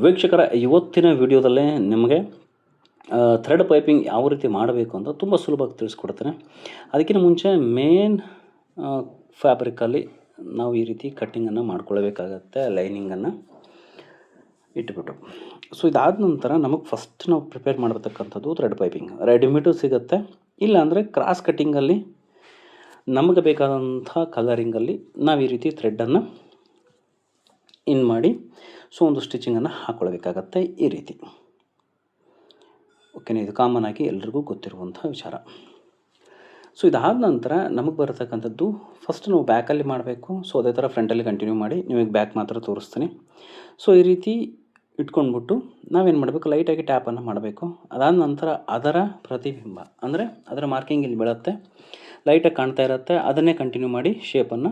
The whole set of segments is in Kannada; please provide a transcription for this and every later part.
ವೀಕ್ಷಕರ ಇವತ್ತಿನ ವಿಡಿಯೋದಲ್ಲೇ ನಿಮಗೆ ಥ್ರೆಡ್ ಪೈಪಿಂಗ್ ಯಾವ ರೀತಿ ಮಾಡಬೇಕು ಅಂತ ತುಂಬ ಸುಲಭವಾಗಿ ತಿಳಿಸ್ಕೊಡ್ತೇನೆ. ಅದಕ್ಕಿಂತ ಮುಂಚೆ ಮೇನ್ ಫ್ಯಾಬ್ರಿಕಲ್ಲಿ ನಾವು ಈ ರೀತಿ ಕಟ್ಟಿಂಗನ್ನು ಮಾಡ್ಕೊಳ್ಬೇಕಾಗತ್ತೆ, ಲೈನಿಂಗನ್ನು ಇಟ್ಬಿಟ್ಟು. ಸೊ ಇದಾದ ನಂತರ ನಮಗೆ ಫಸ್ಟ್ ನಾವು ಪ್ರಿಪೇರ್ ಮಾಡತಕ್ಕಂಥದ್ದು ಥ್ರೆಡ್ ಪೈಪಿಂಗ್. ರೆಡಿಮೇಡು ಸಿಗುತ್ತೆ, ಇಲ್ಲಾಂದರೆ ಕ್ರಾಸ್ ಕಟ್ಟಿಂಗಲ್ಲಿ ನಮಗೆ ಬೇಕಾದಂಥ ಕಲರಿಂಗಲ್ಲಿ ನಾವು ಈ ರೀತಿ ಥ್ರೆಡ್ಡನ್ನು ಇನ್ ಮಾಡಿ ಸೊ ಒಂದು ಸ್ಟಿಚಿಂಗನ್ನು ಹಾಕ್ಕೊಳ್ಬೇಕಾಗತ್ತೆ ಈ ರೀತಿ. ಓಕೆನಾ, ಇದು ಕಾಮನ್ ಆಗಿ ಎಲ್ರಿಗೂ ಗೊತ್ತಿರುವಂಥ ವಿಚಾರ. ಸೊ ಇದಾದ ನಂತರ ನಮಗೆ ಬರತಕ್ಕಂಥದ್ದು ಫಸ್ಟ್ ನಾವು ಬ್ಯಾಕಲ್ಲಿ ಮಾಡಬೇಕು. ಸೊ ಅದೇ ಥರ ಫ್ರಂಟಲ್ಲಿ ಕಂಟಿನ್ಯೂ ಮಾಡಿ, ನಿಮಗೆ ಬ್ಯಾಕ್ ಮಾತ್ರ ತೋರಿಸ್ತೀನಿ. ಸೊ ಈ ರೀತಿ ಇಟ್ಕೊಂಡ್ಬಿಟ್ಟು ನಾವೇನು ಮಾಡಬೇಕು, ಲೈಟಾಗಿ ಟ್ಯಾಪನ್ನು ಮಾಡಬೇಕು. ಅದಾದ ನಂತರ ಅದರ ಪ್ರತಿಬಿಂಬ ಅಂದರೆ ಅದರ ಮಾರ್ಕಿಂಗ್ ಇಲ್ಲಿ ಬೀಳುತ್ತೆ, ಲೈಟಾಗಿ ಕಾಣ್ತಾ ಇರುತ್ತೆ, ಅದನ್ನೇ ಕಂಟಿನ್ಯೂ ಮಾಡಿ ಶೇಪನ್ನು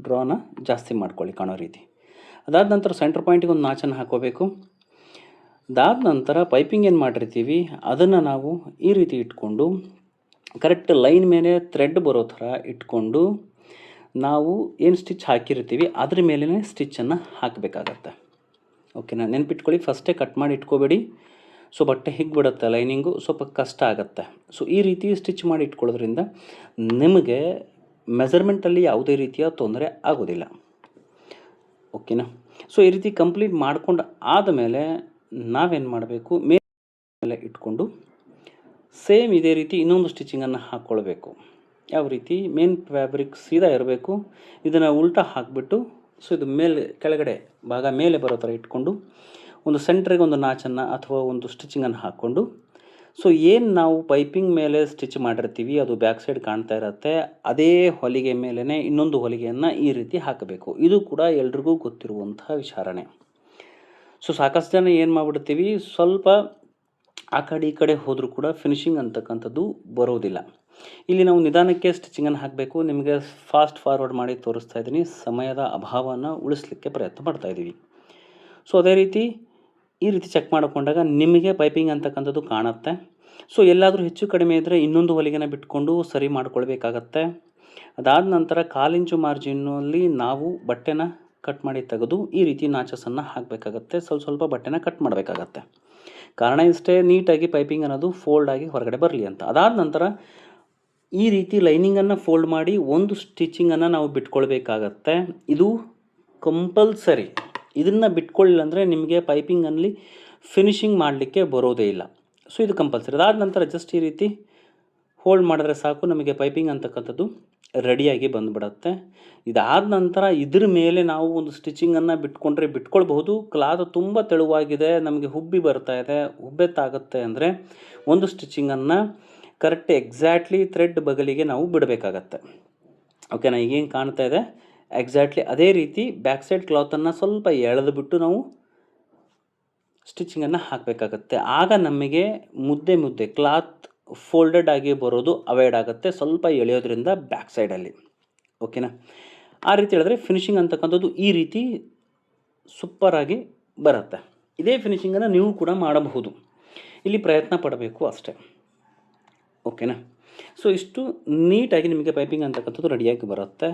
ಡ್ರಾನ ಜಾಸ್ತಿ ಮಾಡ್ಕೊಳ್ಳಿ ಕಾಣೋ ರೀತಿ. ಅದಾದ ನಂತರ ಸೆಂಟ್ರ್ ಪಾಯಿಂಟಿಗೆ ಒಂದು ನಾಚನ್ನು ಹಾಕೋಬೇಕು. ಅದಾದ ನಂತರ ಪೈಪಿಂಗ್ ಏನು ಮಾಡಿರ್ತೀವಿ ಅದನ್ನು ನಾವು ಈ ರೀತಿ ಇಟ್ಕೊಂಡು ಕರೆಕ್ಟ್ ಲೈನ್ ಮೇಲೆ ಥ್ರೆಡ್ ಬರೋ ಥರ ಇಟ್ಕೊಂಡು ನಾವು ಏನು ಸ್ಟಿಚ್ ಹಾಕಿರ್ತೀವಿ ಅದ್ರ ಮೇಲೇ ಸ್ಟಿಚ್ಚನ್ನು ಹಾಕಬೇಕಾಗತ್ತೆ. ಓಕೆನಾ, ನೆನ್ಪಿಟ್ಕೊಳ್ಳಿ, ಫಸ್ಟೇ ಕಟ್ ಮಾಡಿ ಇಟ್ಕೋಬೇಡಿ. ಸೊ ಬಟ್ಟೆ ಹಿಗ್ ಬಿಡುತ್ತೆ, ಲೈನಿಂಗು ಸ್ವಲ್ಪ ಕಷ್ಟ ಆಗುತ್ತೆ. ಸೊ ಈ ರೀತಿ ಸ್ಟಿಚ್ ಮಾಡಿ ಇಟ್ಕೊಳ್ಳೋದ್ರಿಂದ ನಿಮಗೆ ಮೆಜರ್ಮೆಂಟಲ್ಲಿ ಯಾವುದೇ ರೀತಿಯ ತೊಂದರೆ ಆಗೋದಿಲ್ಲ. ಓಕೆನಾ, ಸೊ ಈ ರೀತಿ ಕಂಪ್ಲೀಟ್ ಮಾಡ್ಕೊಂಡು ಆದಮೇಲೆ ನಾವೇನು ಮಾಡಬೇಕು, ಮೇಲೆ ಇಟ್ಕೊಂಡು ಸೇಮ್ ಇದೇ ರೀತಿ ಇನ್ನೊಂದು ಸ್ಟಿಚಿಂಗನ್ನು ಹಾಕ್ಕೊಳ್ಬೇಕು. ಯಾವ ರೀತಿ, ಮೇನ್ ಫ್ಯಾಬ್ರಿಕ್ ಸೀದಾ ಇರಬೇಕು, ಇದನ್ನು ಉಲ್ಟಾ ಹಾಕಿಬಿಟ್ಟು ಸೊ ಇದು ಮೇಲೆ ಕೆಳಗಡೆ ಭಾಗ ಮೇಲೆ ಬರೋ ಥರ ಇಟ್ಕೊಂಡು ಒಂದು ಸೆಂಟ್ರಿಗೆ ಒಂದು ನಾಚನ್ನು ಅಥವಾ ಒಂದು ಸ್ಟಿಚಿಂಗನ್ನು ಹಾಕ್ಕೊಂಡು ಸೊ ಏನು ನಾವು ಪೈಪಿಂಗ್ ಮೇಲೆ ಸ್ಟಿಚ್ ಮಾಡಿರ್ತೀವಿ ಅದು ಬ್ಯಾಕ್ ಸೈಡ್ ಕಾಣ್ತಾ ಇರುತ್ತೆ, ಅದೇ ಹೊಲಿಗೆ ಮೇಲೇ ಇನ್ನೊಂದು ಹೊಲಿಗೆಯನ್ನು ಈ ರೀತಿ ಹಾಕಬೇಕು. ಇದು ಕೂಡ ಎಲ್ರಿಗೂ ಗೊತ್ತಿರುವಂಥ ವಿಚಾರನೇ. ಸೊ ಸಾಕಷ್ಟು ಜನ ಏನು ಮಾಡಿಬಿಡ್ತೀವಿ, ಸ್ವಲ್ಪ ಆ ಕಡೆ ಈ ಕಡೆ ಹೋದರೂ ಕೂಡ ಫಿನಿಶಿಂಗ್ ಅಂತಕ್ಕಂಥದ್ದು ಬರೋದಿಲ್ಲ. ಇಲ್ಲಿ ನಾವು ನಿಧಾನಕ್ಕೆ ಸ್ಟಿಚಿಂಗನ್ನು ಹಾಕಬೇಕು. ನಿಮಗೆ ಫಾಸ್ಟ್ ಫಾರ್ವರ್ಡ್ ಮಾಡಿ ತೋರಿಸ್ತಾ ಇದ್ದೀನಿ, ಸಮಯದ ಅಭಾವವನ್ನು ಉಳಿಸ್ಲಿಕ್ಕೆ ಪ್ರಯತ್ನ ಪಡ್ತಾಯಿದ್ದೀವಿ. ಸೊ ಅದೇ ರೀತಿ ಈ ರೀತಿ ಚೆಕ್ ಮಾಡಿಕೊಂಡಾಗ ನಿಮಗೆ ಪೈಪಿಂಗ್ ಅಂತಕ್ಕಂಥದ್ದು ಕಾಣುತ್ತೆ. ಸೊ ಎಲ್ಲಾದರೂ ಹೆಚ್ಚು ಕಡಿಮೆ ಇದ್ದರೆ ಇನ್ನೊಂದು ಹೊಲಿಗೆನ ಬಿಟ್ಕೊಂಡು ಸರಿ ಮಾಡ್ಕೊಳ್ಬೇಕಾಗತ್ತೆ. ಅದಾದ ನಂತರ 1/4 ಇಂಚು ಮಾರ್ಜಿನಲ್ಲಿ ನಾವು ಬಟ್ಟೆನ ಕಟ್ ಮಾಡಿ ತೆಗೆದು ಈ ರೀತಿ ನಾಚಸನ್ನು ಹಾಕಬೇಕಾಗತ್ತೆ. ಸ್ವಲ್ಪ ಬಟ್ಟೆನ ಕಟ್ ಮಾಡಬೇಕಾಗತ್ತೆ. ಕಾರಣ ಇಷ್ಟೇ, ನೀಟಾಗಿ ಪೈಪಿಂಗ್ ಅನ್ನೋದು ಫೋಲ್ಡ್ ಆಗಿ ಹೊರಗಡೆ ಬರಲಿ ಅಂತ. ಅದಾದ ನಂತರ ಈ ರೀತಿ ಲೈನಿಂಗನ್ನು ಫೋಲ್ಡ್ ಮಾಡಿ ಒಂದು ಸ್ಟಿಚಿಂಗನ್ನು ನಾವು ಬಿಟ್ಕೊಳ್ಬೇಕಾಗತ್ತೆ. ಇದು ಕಂಪಲ್ಸರಿ. ಇದನ್ನು ಬಿಟ್ಕೊಳ್ಳಿಲ್ಲ ಅಂದರೆ ನಿಮಗೆ ಪೈಪಿಂಗಲ್ಲಿ ಫಿನಿಶಿಂಗ್ ಮಾಡಲಿಕ್ಕೆ ಬರೋದೇ ಇಲ್ಲ. ಸೊ ಇದು ಕಂಪಲ್ಸರಿ. ಅದಾದ ನಂತರ ಜಸ್ಟ್ ಈ ರೀತಿ ಹೋಲ್ಡ್ ಮಾಡಿದ್ರೆ ಸಾಕು, ನಮಗೆ ಪೈಪಿಂಗ್ ಅಂತಕ್ಕಂಥದ್ದು ರೆಡಿಯಾಗಿ ಬಂದುಬಿಡತ್ತೆ. ಇದಾದ ನಂತರ ಇದ್ರ ಮೇಲೆ ನಾವು ಒಂದು ಸ್ಟಿಚಿಂಗನ್ನು ಬಿಟ್ಕೊಳ್ಬಹುದು. ಕ್ಲಾತ್ ತುಂಬ ತೆಳುವಾಗಿದೆ, ನಮಗೆ ಹುಬ್ಬಿ ಬರ್ತಾ ಇದೆ, ಹುಬ್ಬೆತ್ತಾಗುತ್ತೆ ಅಂದರೆ ಒಂದು ಸ್ಟಿಚಿಂಗನ್ನು ಕರೆಕ್ಟ್ ಎಕ್ಸಾಕ್ಟ್ಲಿ ಥ್ರೆಡ್ ಬಗಲಿಗೆ ನಾವು ಬಿಡಬೇಕಾಗತ್ತೆ. ಓಕೆನಾ, ಈಗೇನು ಕಾಣ್ತಾ ಇದೆ ಎಕ್ಸಾಕ್ಟ್ಲಿ ಅದೇ ರೀತಿ ಬ್ಯಾಕ್ ಸೈಡ್ ಕ್ಲಾತನ್ನು ಸ್ವಲ್ಪ ಎಳೆದು ಬಿಟ್ಟು ನಾವು ಸ್ಟಿಚಿಂಗನ್ನು ಹಾಕಬೇಕಾಗತ್ತೆ. ಆಗ ನಮಗೆ ಮುದ್ದೆ ಕ್ಲಾತ್ ಫೋಲ್ಡೆಡ್ ಆಗಿ ಬರೋದು ಅವಾಯ್ಡ್ ಆಗುತ್ತೆ, ಸ್ವಲ್ಪ ಎಳೆಯೋದ್ರಿಂದ ಬ್ಯಾಕ್ ಸೈಡಲ್ಲಿ. ಓಕೆನಾ, ಆ ರೀತಿ ಹೇಳಿದ್ರೆ ಫಿನಿಶಿಂಗ್ ಅಂತಕ್ಕಂಥದ್ದು ಈ ರೀತಿ ಸೂಪರಾಗಿ ಬರುತ್ತೆ. ಇದೇ ಫಿನಿಶಿಂಗನ್ನು ನೀವು ಕೂಡ ಮಾಡಬಹುದು, ಇಲ್ಲಿ ಪ್ರಯತ್ನ ಪಡಬೇಕು ಅಷ್ಟೇ. ಓಕೆನಾ, ಸೊ ಇಷ್ಟು ನೀಟಾಗಿ ನಿಮಗೆ ಪೈಪಿಂಗ್ ಅಂತಕ್ಕಂಥದ್ದು ರೆಡಿಯಾಗಿ ಬರುತ್ತೆ.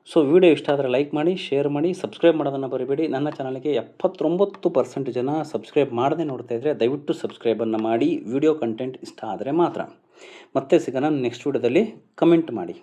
ಸೊ ವಿಡಿಯೋ ಇಷ್ಟ ಆದರೆ ಲೈಕ್ ಮಾಡಿ, ಶೇರ್ ಮಾಡಿ, ಸಬ್ಸ್ಕ್ರೈಬ್ ಮಾಡೋದನ್ನು ಬರಿಬೇಡಿ. ನನ್ನ ಚಾನಲ್ಗೆ 79% ಜನ ಸಬ್ಸ್ಕ್ರೈಬ್ ಮಾಡದೆ ನೋಡ್ತಾ ಇದ್ದರೆ ದಯವಿಟ್ಟು ಸಬ್ಸ್ಕ್ರೈಬನ್ನು ಮಾಡಿ. ವಿಡಿಯೋ ಕಂಟೆಂಟ್ ಇಷ್ಟ ಆದರೆ ಮಾತ್ರ. ಮತ್ತೆ ಸಿಗೋಣ ನೆಕ್ಸ್ಟ್ ವಿಡಿಯೋದಲ್ಲಿ. ಕಮೆಂಟ್ ಮಾಡಿ.